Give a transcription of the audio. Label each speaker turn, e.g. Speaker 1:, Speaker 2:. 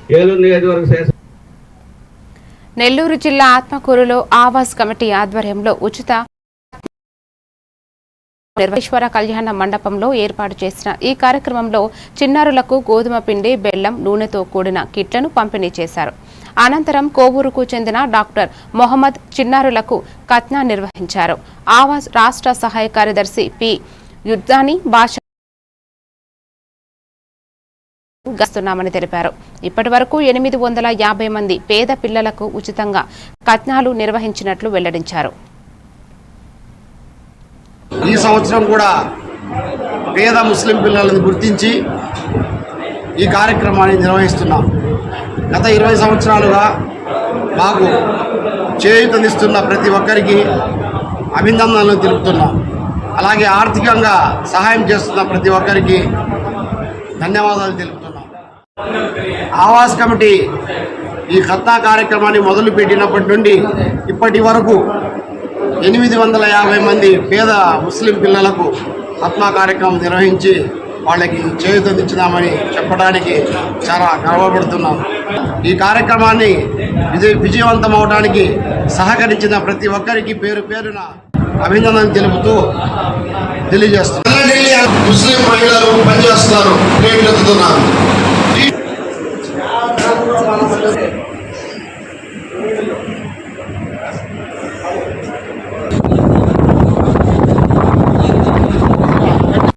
Speaker 1: ఏలూరు నియోజకవర్గ
Speaker 2: నెల్లూరు జిల్లా ఆత్మకూరులో ఆవాస్ కమిటీ ఆధ్వర్యంలో ఉచిత నిర్వేశ్వర కళ్యాణ మండపంలో ఏర్పాటు చేసిన ఈ కార్యక్రమంలో చిన్నారులకు గోధుమ పిండి, బెల్లం, నూనెతో కూడిన కిట్లను పంపిణీ చేశారు. అనంతరం కోవూరుకు చెందిన డాక్టర్ మొహమ్మద్ చిన్నారులకు కత్నా నిర్వహించారు. ఆవాస్ రాష్ట్ర సహాయ కార్యదర్శి పి యుద్ధాని భాష గస్తున్నామని తెలిపారు. ఇప్పటి వరకు 850 మంది పేద పిల్లలకు ఉచితంగా కత్నాలు నిర్వహించినట్లు వెల్లడించారు.
Speaker 3: ఈ సంవత్సరం కూడా పేద ముస్లిం పిల్లలను గుర్తించి ఈ కార్యక్రమాన్ని నిర్వహిస్తున్నాం. గత 20 సంవత్సరాలుగా మాకు చేయూతనిస్తున్న ప్రతి ఒక్కరికి అభినందనలు తెలుపుతున్నాం. అలాగే ఆర్థికంగా సహాయం చేస్తున్న ప్రతి ఒక్కరికి ధన్యవాదాలు తెలుపుతున్నాం. ఆవాస్ కమిటీ ఈ ఖత్నా కార్యక్రమాన్ని మొదలుపెట్టినప్పటి నుండి ఇప్పటి వరకు 850 మంది పేద ముస్లిం పిల్లలకు ఖత్నా కార్యక్రమం నిర్వహించి వాళ్ళకి చేయూతనిచ్చినామని చెప్పడానికి చాలా గర్వపడుతున్నాం. ఈ కార్యక్రమాన్ని విజయవంతం అవడానికి సహకరించిన ప్రతి ఒక్కరికి పేరు పేరున అభినందనలు తెలుపుతూ తెలియజేస్తున్నాం. ముస్లిం మహిళలు పనిచేస్తున్నారు, ప్లేట్లు ఎత్తుతున్నారు.